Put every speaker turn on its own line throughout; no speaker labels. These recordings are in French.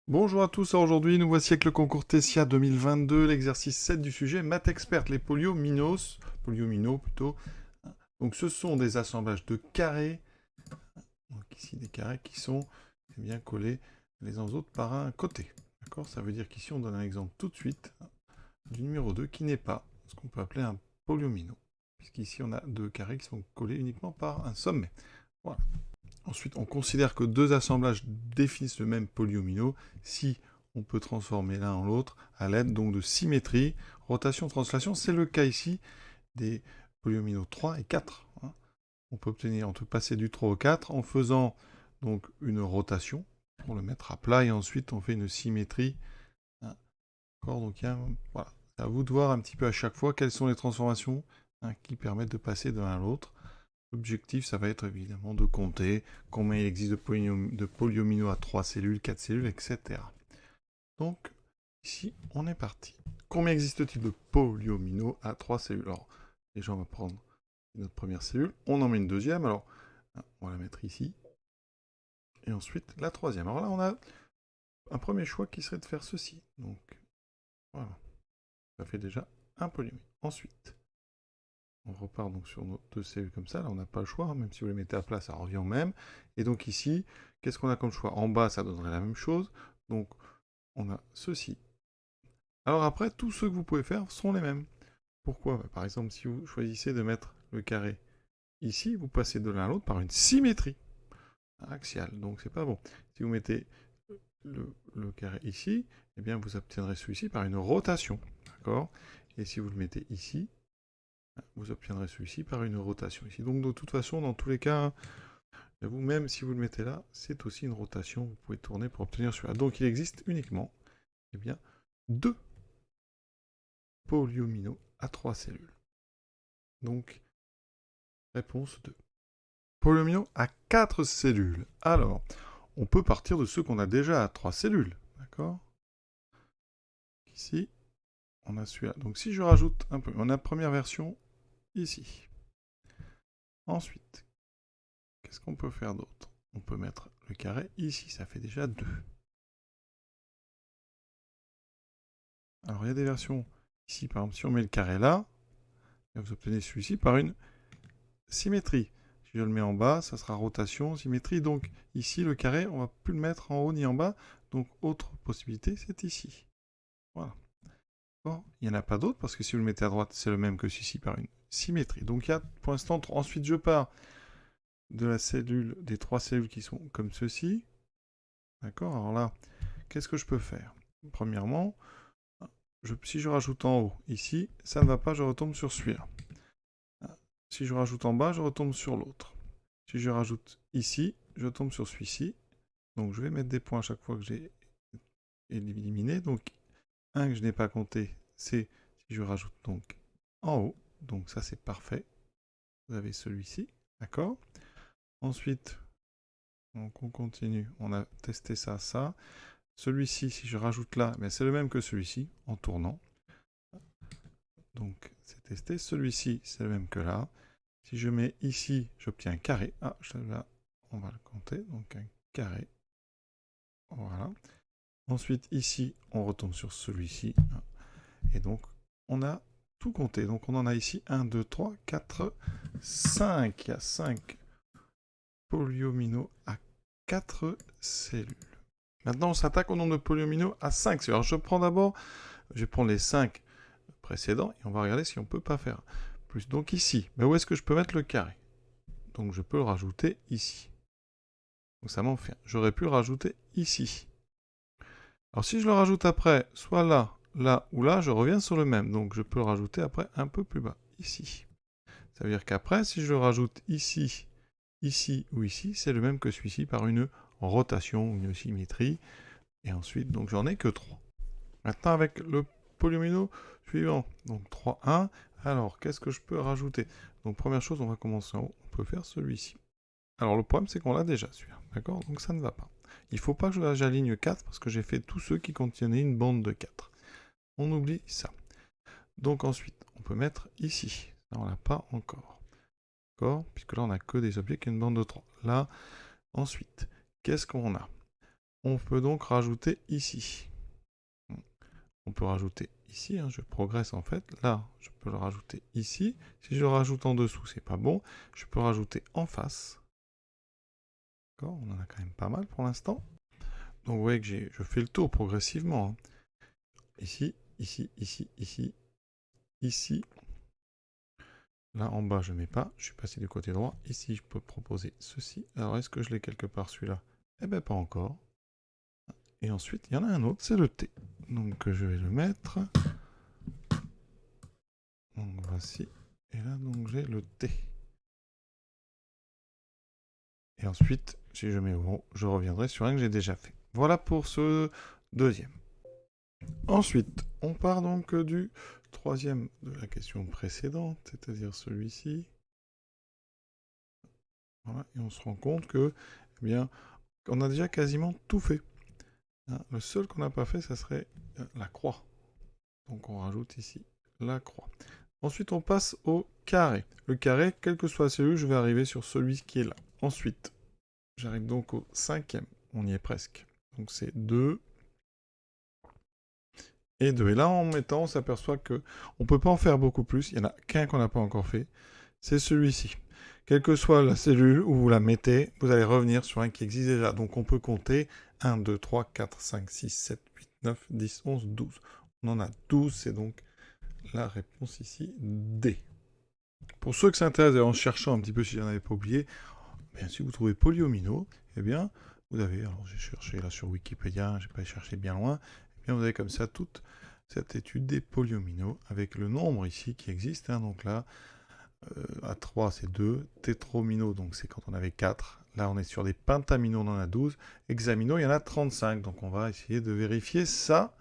Bonjour à tous, alors aujourd'hui nous voici avec le concours Tessia 2022, l'exercice 7 du sujet Maths Expert, les polyominoes plutôt. Donc ce sont des assemblages de carrés, donc ici des carrés qui sont bien collés les uns aux autres par un côté. D'accord. Ça veut dire qu'ici on donne un exemple tout de suite du numéro 2 qui n'est pas ce qu'on peut appeler un polyomino, puisqu'ici on a deux carrés qui sont collés uniquement par un sommet. Voilà. Ensuite, on considère que deux assemblages définissent le même polyomino si on peut transformer l'un en l'autre à l'aide donc de symétrie, rotation, translation. C'est le cas ici des polyomino 3 et 4. On peut passer du 3 au 4 en faisant donc une rotation pour le mettre à plat et ensuite on fait une symétrie. Donc voilà. C'est à vous de voir un petit peu à chaque fois quelles sont les transformations qui permettent de passer de l'un à l'autre. L'objectif, ça va être évidemment de compter combien il existe de polyomino à 3 cellules, 4 cellules, etc. Donc, ici, on est parti. Combien existe-t-il de polyomino à 3 cellules? Alors, déjà, on va prendre notre première cellule. On en met une deuxième. Alors, on va la mettre ici. Et ensuite, la troisième. Alors là, on a un premier choix qui serait de faire ceci. Donc, voilà. Ça fait déjà un polyomino. Ensuite, on repart donc sur nos deux cellules comme ça. Là, on n'a pas le choix. Même si vous les mettez à plat, ça revient au même. Et donc ici, qu'est-ce qu'on a comme choix? En bas, ça donnerait la même chose. Donc, on a ceci. Alors après, tous ceux que vous pouvez faire sont les mêmes. Pourquoi? Par exemple, si vous choisissez de mettre le carré ici, vous passez de l'un à l'autre par une symétrie axiale. Donc, c'est pas bon. Si vous mettez le carré ici, eh bien, vous obtiendrez celui-ci par une rotation. D'accord? Et si vous le mettez ici, vous obtiendrez celui-ci par une rotation ici. Donc de toute façon, dans tous les cas, vous-même, si vous le mettez là, c'est aussi une rotation. Vous pouvez tourner pour obtenir celui-là. Donc il existe uniquement deux polyomino à 3 cellules. Donc, réponse 2. Polyomino à 4 cellules. Alors, on peut partir de ceux qu'on a déjà à 3 cellules. D'accord? Ici, on a celui-là. Donc si je rajoute un peu, on a la première version ici. Ensuite, qu'est-ce qu'on peut faire d'autre? On peut mettre le carré ici, ça fait déjà 2. Alors il y a des versions ici, par exemple, si on met le carré là, vous obtenez celui-ci par une symétrie. Si je le mets en bas, ça sera rotation, symétrie. Donc ici, le carré, on ne va plus le mettre en haut ni en bas. Donc autre possibilité, c'est ici. Voilà. Bon, il n'y en a pas d'autres, parce que si vous le mettez à droite, c'est le même que celui-ci par une symétrie. Donc il y a pour l'instant 3. Ensuite, je pars de la cellule, des 3 cellules qui sont comme ceci. D'accord? Alors là, qu'est-ce que je peux faire? Premièrement, si je rajoute en haut, ici, ça ne va pas, je retombe sur celui-là. Si je rajoute en bas, je retombe sur l'autre. Si je rajoute ici, je tombe sur celui-ci. Donc je vais mettre des points à chaque fois que j'ai éliminé. Donc un que je n'ai pas compté, c'est si je rajoute donc en haut. Donc ça c'est parfait. Vous avez celui-ci, d'accord? Ensuite, donc on continue. On a testé ça, ça. Celui-ci, si je rajoute là, c'est le même que celui-ci, en tournant. Donc c'est testé. Celui-ci, c'est le même que là. Si je mets ici, j'obtiens un carré. Ah, là, on va le compter. Donc un carré. Voilà. Ensuite, ici, on retombe sur celui-ci. Et donc, on a tout compté. Donc, on en a ici 1, 2, 3, 4, 5. Il y a 5 polyomino à 4 cellules. Maintenant, on s'attaque au nombre de polyomino à 5 cellules. Alors, je vais prendre les 5 précédents et on va regarder si on ne peut pas faire plus. Donc ici, où est-ce que je peux mettre le carré? Donc je peux le rajouter ici. Donc ça m'en fait un. J'aurais pu le rajouter ici. Alors si je le rajoute après, soit là, là ou là, je reviens sur le même. Donc je peux le rajouter après un peu plus bas, ici. Ça veut dire qu'après, si je le rajoute ici, ici ou ici, c'est le même que celui-ci par une rotation, une symétrie. Et ensuite, donc j'en ai que 3. Maintenant avec le polyomino suivant, donc 3, 1. Alors qu'est-ce que je peux rajouter? Donc première chose, on va commencer en haut. On peut faire celui-ci. Alors le problème, c'est qu'on l'a déjà celui-là, d'accord? Donc ça ne va pas. Il ne faut pas que j'aligne 4 parce que j'ai fait tous ceux qui contenaient une bande de 4. On oublie ça. Donc ensuite, on peut mettre ici. Ça, on l'a pas encore. D'accord? Puisque là, on n'a que des objets qui ont une bande de 3. Là, ensuite, qu'est-ce qu'on a? on peut donc rajouter ici. On peut rajouter ici, hein, je progresse en fait. Là, je peux le rajouter ici. Si je le rajoute en dessous, c'est pas bon. Je peux rajouter en face. D'accord, on en a quand même pas mal pour l'instant. Donc vous voyez que je fais le tour progressivement. Hein. Ici, ici, ici, ici, ici. Là en bas, je ne mets pas. Je suis passé du côté droit. Ici, je peux proposer ceci. Alors, est-ce que je l'ai quelque part celui-là? Eh bien, pas encore. Et ensuite, il y en a un autre, c'est le T. Donc, je vais le mettre. Donc, voici. Et là, donc, j'ai le T. Et ensuite, si je mets O, je reviendrai sur un que j'ai déjà fait. Voilà pour ce deuxième. Ensuite, on part donc du troisième de la question précédente, c'est-à-dire celui-ci. Voilà, et on se rend compte que, eh bien, on a déjà quasiment tout fait. Hein, le seul qu'on n'a pas fait, ça serait la croix. Donc on rajoute ici la croix. Ensuite, on passe au carré. Le carré, quelle que soit la cellule, je vais arriver sur celui qui est là. Ensuite, j'arrive donc au cinquième. On y est presque. Donc c'est 2 et 2. Et là, en mettant, on s'aperçoit qu'on ne peut pas en faire beaucoup plus. Il n'y en a qu'un qu'on n'a pas encore fait. C'est celui-ci. Quelle que soit la cellule où vous la mettez, vous allez revenir sur un qui existe déjà. Donc on peut compter 1, 2, 3, 4, 5, 6, 7, 8, 9, 10, 11, 12. On en a 12, c'est donc la réponse ici, D. Pour ceux qui s'intéressent en cherchant un petit peu si j'en avais pas oublié, bien, si vous trouvez polyomino, eh bien, vous avez, alors j'ai cherché là sur Wikipédia, j'ai pas cherché bien loin, eh bien vous avez comme ça toute cette étude des polyomino avec le nombre ici qui existe, hein, donc là, à 3 c'est 2, tétromino donc c'est quand on avait 4, là on est sur des pentamino, on en a 12, hexamino il y en a 35, donc on va essayer de vérifier ça,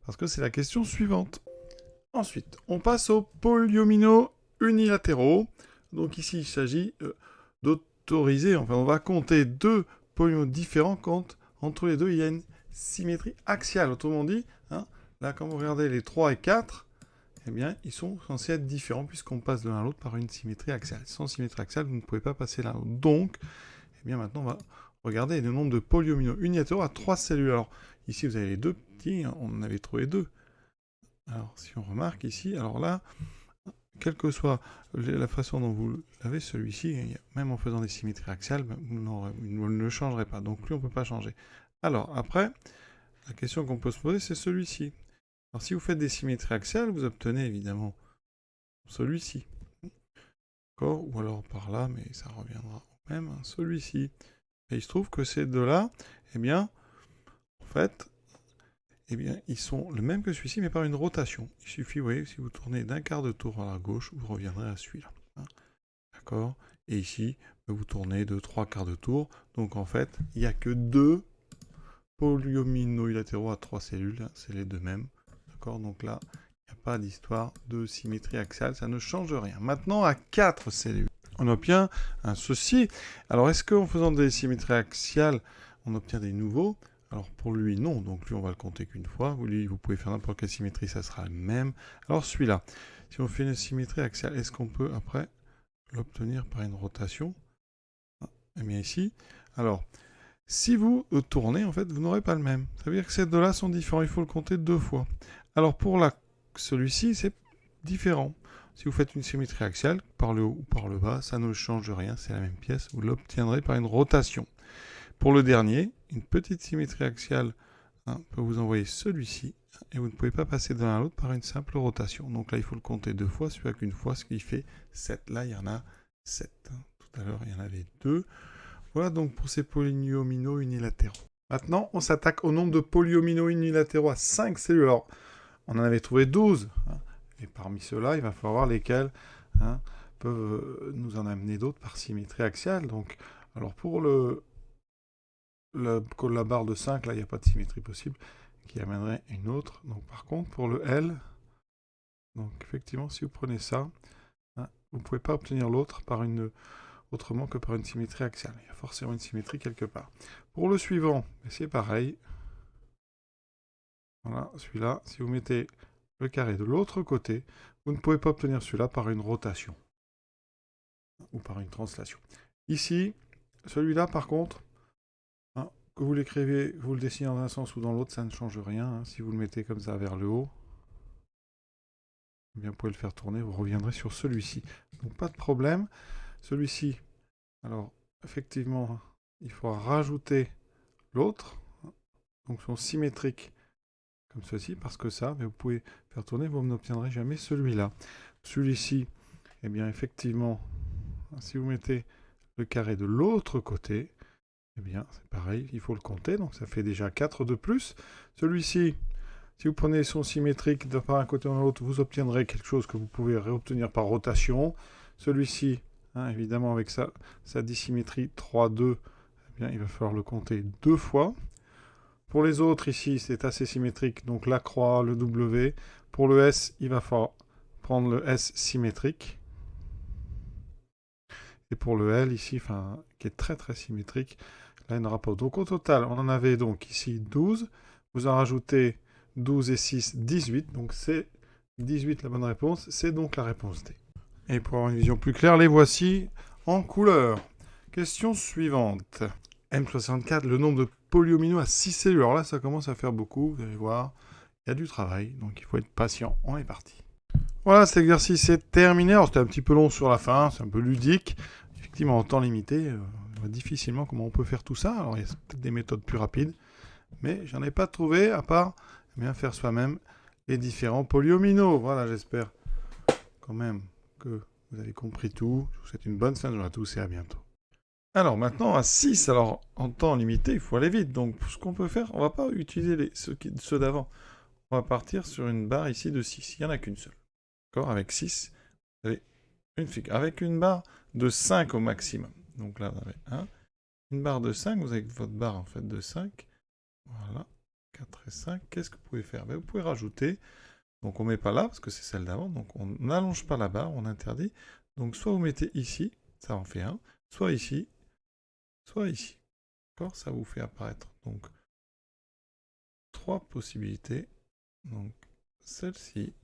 parce que c'est la question suivante. Ensuite, on passe aux polyomino unilatéraux. Donc ici, il s'agit d'autoriser, enfin on va compter deux polyomino différents quand entre les deux il y a une symétrie axiale. Autrement dit, hein, là quand vous regardez les 3 et 4, eh bien ils sont censés être différents puisqu'on passe de l'un à l'autre par une symétrie axiale. Sans symétrie axiale, vous ne pouvez pas passer l'un à l'autre. Donc, eh bien maintenant on va regarder le nombre de polyomino unilatéraux à 3 cellules. Alors ici vous avez les deux petits, hein, on en avait trouvé 2. Alors, si on remarque ici, alors là, quelle que soit la façon dont vous l'avez, celui-ci, même en faisant des symétries axiales, vous ne le changerez pas. Donc lui, on ne peut pas changer. Alors, après, la question qu'on peut se poser, c'est celui-ci. Alors, si vous faites des symétries axiales, vous obtenez évidemment celui-ci. D'accord? Ou alors par là, mais ça reviendra au même, hein, celui-ci. Et il se trouve que ces deux-là, eh bien, en fait, eh bien, ils sont le même que celui-ci, mais par une rotation. Il suffit, vous voyez, si vous tournez d'un quart de tour à la gauche, vous reviendrez à celui-là. Hein. D'accord? Et ici, vous tournez de 3 quarts de tour. Donc, en fait, il n'y a que 2 polyomino unilatéraux à 3 cellules. Hein, c'est les deux mêmes. D'accord? Donc là, il n'y a pas d'histoire de symétrie axiale. Ça ne change rien. Maintenant, à 4 cellules, on obtient un ceci. Alors, est-ce qu'en faisant des symétries axiales, on obtient des nouveaux? Alors pour lui, non. Donc lui, on va le compter qu'une fois. Lui, vous pouvez faire n'importe quelle symétrie, ça sera le même. Alors celui-là, si on fait une symétrie axiale, est-ce qu'on peut après l'obtenir par une rotation? Eh bien ici, alors, si vous tournez, en fait, vous n'aurez pas le même. Ça veut dire que ces deux-là sont différents. Il faut le compter 2 fois. Alors pour celui-ci, c'est différent. Si vous faites une symétrie axiale, par le haut ou par le bas, ça ne change rien. C'est la même pièce. Vous l'obtiendrez par une rotation. Pour le dernier, une petite symétrie axiale peut vous envoyer celui-ci, et vous ne pouvez pas passer de l'un à l'autre par une simple rotation. Donc là, il faut le compter 2 fois, celui-là qu'une fois, ce qui fait 7. Là, il y en a 7. Tout à l'heure, il y en avait 2. Voilà donc pour ces polyomino unilatéraux. Maintenant, on s'attaque au nombre de polyomino unilatéraux à 5 cellules. Alors, on en avait trouvé 12. Et parmi ceux-là, il va falloir voir lesquels peuvent nous en amener d'autres par symétrie axiale. Donc, alors pour la barre de 5, là, il n'y a pas de symétrie possible, qui amènerait une autre. Donc, par contre, pour le L, donc effectivement, si vous prenez ça, vous ne pouvez pas obtenir l'autre autrement que par une symétrie axiale. Il y a forcément une symétrie quelque part. Pour le suivant, c'est pareil. Voilà, celui-là, si vous mettez le carré de l'autre côté, vous ne pouvez pas obtenir celui-là par une rotation ou par une translation. Ici, celui-là, par contre, que vous l'écrivez, vous le dessinez dans un sens ou dans l'autre, ça ne change rien. Hein. Si vous le mettez comme ça vers le haut, eh bien, vous pouvez le faire tourner, vous reviendrez sur celui-ci. Donc pas de problème. Celui-ci, alors effectivement, il faudra rajouter l'autre. Donc sont symétriques comme ceci, parce que ça, mais vous pouvez faire tourner, vous n'obtiendrez jamais celui-là. Celui-ci, eh bien effectivement, si vous mettez le carré de l'autre côté, eh bien c'est pareil, il faut le compter, donc ça fait déjà 4 de plus. Celui-ci, si vous prenez son symétrique de par un côté ou de l'autre, vous obtiendrez quelque chose que vous pouvez réobtenir par rotation. Celui-ci, hein, évidemment avec sa dissymétrie 3, 2, eh bien, il va falloir le compter 2 fois. Pour les autres, ici, c'est assez symétrique, donc la croix, le W. Pour le S, il va falloir prendre le S symétrique. Et pour le L, ici, qui est très très symétrique, là, il n'y en aura pas. Donc au total, on en avait donc ici 12. Vous en rajoutez 12 et 6, 18. Donc c'est 18 la bonne réponse. C'est donc la réponse D. Et pour avoir une vision plus claire, les voici en couleur. Question suivante. M64, le nombre de polyomino à 6 cellules. Alors là, ça commence à faire beaucoup, vous allez voir. Il y a du travail, donc il faut être patient. On est parti. Voilà, cet exercice est terminé. Alors c'était un petit peu long sur la fin, c'est un peu ludique. Effectivement, en temps limité, on voit difficilement comment on peut faire tout ça. Alors il y a peut-être des méthodes plus rapides, mais j'en ai pas trouvé à part bien faire soi-même les différents polyomino. Voilà, j'espère quand même que vous avez compris tout. Je vous souhaite une bonne fin de journée à tous et à bientôt. Alors maintenant à 6, alors en temps limité, il faut aller vite. Donc ce qu'on peut faire, on va pas utiliser ceux d'avant. On va partir sur une barre ici de 6. Il n'y en a qu'une seule. D'accord ? Avec 6, vous avez une figure. Avec une barre de 5 au maximum. Donc là, vous avez 1. Une barre de 5, vous avez votre barre en fait de 5. Voilà. 4 et 5. Qu'est-ce que vous pouvez faire ? Vous pouvez rajouter. Donc on ne met pas là, parce que c'est celle d'avant. Donc on n'allonge pas la barre, on interdit. Donc soit vous mettez ici, ça en fait 1. Soit ici, soit ici. D'accord ? Ça vous fait apparaître donc 3 possibilités. Donc celle-ci,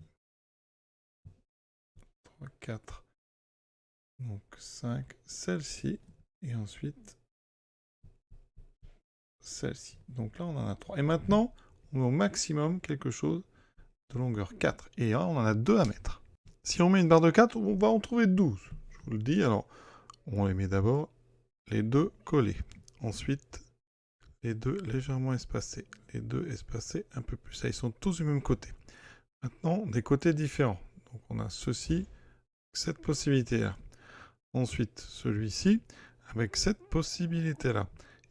3, 4, donc 5, celle-ci, et ensuite celle-ci. Donc là, on en a 3. Et maintenant, on met au maximum quelque chose de longueur 4. Et là, on en a 2 à mettre. Si on met une barre de 4, on va en trouver 12. Je vous le dis, alors, on les met d'abord les deux collés. Ensuite, les deux légèrement espacés. Les deux espacés un peu plus. Ça, ils sont tous du même côté. Maintenant, des côtés différents. Donc, on a ceci, cette possibilité-là. Ensuite, celui-ci, avec cette possibilité-là.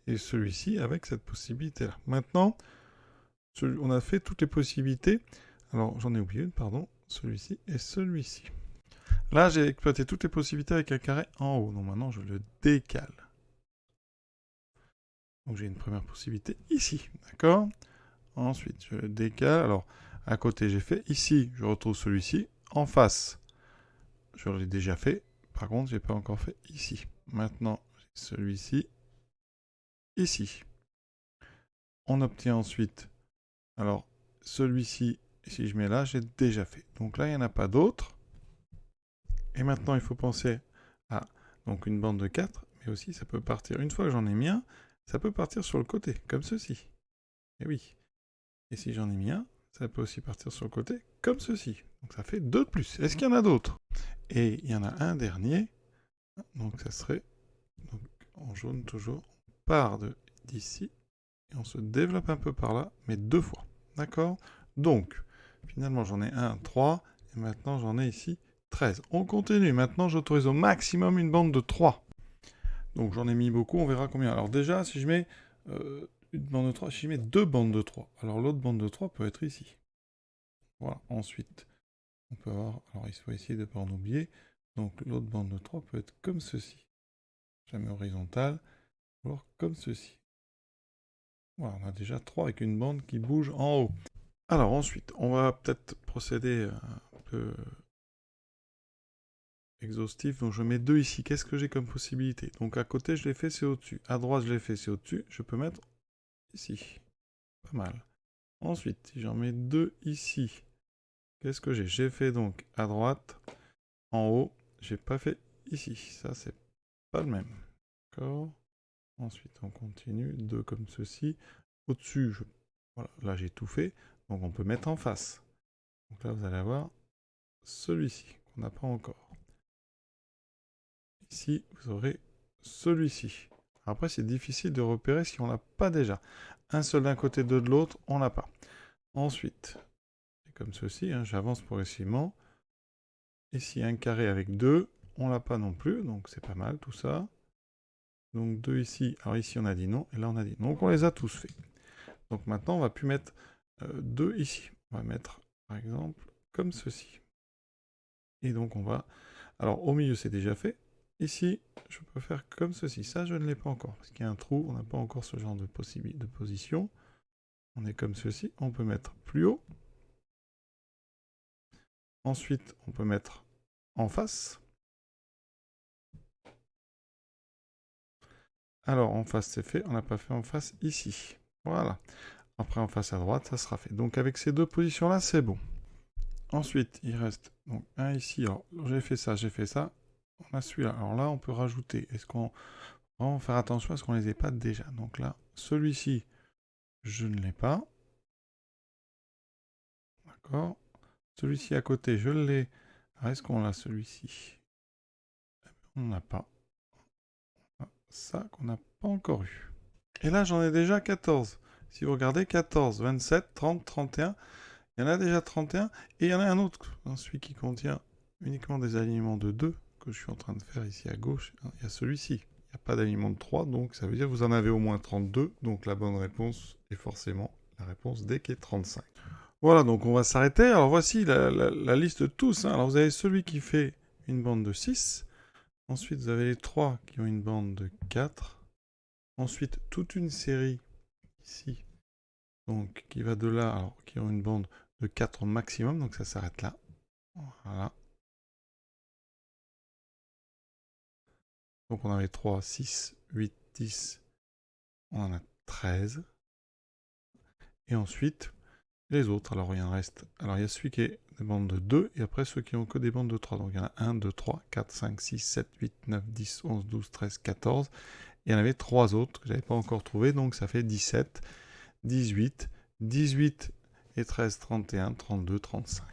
Et celui-ci, avec cette possibilité-là. Maintenant, on a fait toutes les possibilités. Alors, j'en ai oublié une, pardon. Celui-ci et celui-ci. Là, j'ai exploité toutes les possibilités avec un carré en haut. Donc maintenant, je le décale. Donc j'ai une première possibilité ici, d'accord ? Ensuite, je le décale. Alors, à côté, j'ai fait ici, je retrouve celui-ci. En face, je l'ai déjà fait. Par contre, je n'ai pas encore fait ici. Maintenant, j'ai celui-ci, ici. On obtient ensuite, alors, celui-ci, si je mets là, j'ai déjà fait. Donc là, il n'y en a pas d'autres. Et maintenant, il faut penser à donc une bande de 4, mais aussi ça peut partir, une fois que j'en ai mis un, ça peut partir sur le côté, comme ceci. Et oui. Et si j'en ai mis un, ça peut aussi partir sur le côté, comme ceci. Donc ça fait 2 de plus. Est-ce qu'il y en a d'autres ? Et il y en a un dernier, donc ça serait, donc, en jaune toujours, on part d'ici, et on se développe un peu par là, mais 2 fois. D'accord ? Donc, finalement j'en ai 1, 3, et maintenant j'en ai ici 13. On continue. Maintenant, j'autorise au maximum une bande de 3. Donc, j'en ai mis beaucoup. On verra combien. Alors, déjà, si je mets une bande de 3, si je mets 2 bandes de 3, alors l'autre bande de 3 peut être ici. Voilà. Ensuite, on peut avoir... Alors, il faut essayer de ne pas en oublier. Donc, l'autre bande de 3 peut être comme ceci. Jamais horizontale. Alors, comme ceci. Voilà, on a déjà 3 avec une bande qui bouge en haut. Alors, ensuite, on va peut-être procéder un peu... exhaustif, donc je mets 2 ici. Qu'est-ce que j'ai comme possibilité ? Donc à côté, je l'ai fait, c'est au-dessus. À droite, je l'ai fait, c'est au-dessus. Je peux mettre ici. Pas mal. Ensuite, si j'en mets 2 ici, qu'est-ce que j'ai ? J'ai fait donc à droite, en haut, j'ai pas fait ici. Ça, c'est pas le même. D'accord ? Ensuite, on continue. 2 comme ceci. Au-dessus, voilà, là j'ai tout fait. Donc on peut mettre en face. Donc là, vous allez avoir celui-ci, qu'on n'a pas encore. Ici, vous aurez celui-ci. Après, c'est difficile de repérer si on l'a pas déjà. Un seul d'un côté, deux de l'autre, on l'a pas. Ensuite, c'est comme ceci, hein, j'avance progressivement. Ici, un carré avec 2, on l'a pas non plus, donc c'est pas mal tout ça. Donc 2 ici, alors ici on a dit non, et là on a dit non. Donc on les a tous faits. Donc maintenant, on va plus mettre 2 ici. On va mettre, par exemple, comme ceci. Et donc on va... Alors au milieu, c'est déjà fait. Ici, je peux faire comme ceci. Ça, je ne l'ai pas encore, parce qu'il y a un trou, on n'a pas encore ce genre de position. On est comme ceci. On peut mettre plus haut. Ensuite, on peut mettre en face. Alors, en face, c'est fait. On n'a pas fait en face ici. Voilà. Après, en face à droite, ça sera fait. Donc, avec ces deux positions-là, c'est bon. Ensuite, il reste donc un ici. Alors, j'ai fait ça, j'ai fait ça. On a celui-là. Alors là, on peut rajouter. Est-ce qu'on va faire attention à ce qu'on les ait pas déjà? Donc là, celui-ci, je ne l'ai pas. D'accord. Celui-ci à côté, je l'ai. Est-ce qu'on l'a celui-ci? On n'a pas. Ça qu'on n'a pas encore eu. Et là, j'en ai déjà 14. Si vous regardez, 14, 27, 30, 31. Il y en a déjà 31. Et il y en a un autre, celui qui contient uniquement des alignements de 2, que je suis en train de faire ici à gauche. Il y a celui-ci. Il n'y a pas d'alignement de 3, donc ça veut dire que vous en avez au moins 32. Donc la bonne réponse est forcément la réponse D qui est 35. Voilà, donc on va s'arrêter. Alors voici la liste de tous. Alors vous avez celui qui fait une bande de 6. Ensuite, vous avez les 3 qui ont une bande de 4. Ensuite, toute une série ici, donc qui va de là, alors qui ont une bande de 4 au maximum, donc ça s'arrête là. Voilà. Donc on avait 3, 6, 8, 10, on en a 13. Et ensuite, les autres, alors il en reste. Alors il y a celui qui est des bandes de 2, et après ceux qui ont que des bandes de 3. Donc il y en a 1, 2, 3, 4, 5, 6, 7, 8, 9, 10, 11, 12, 13, 14. Il y en avait 3 autres que je n'avais pas encore trouvé, donc ça fait 17, 18, 18 et 13, 31, 32, 35.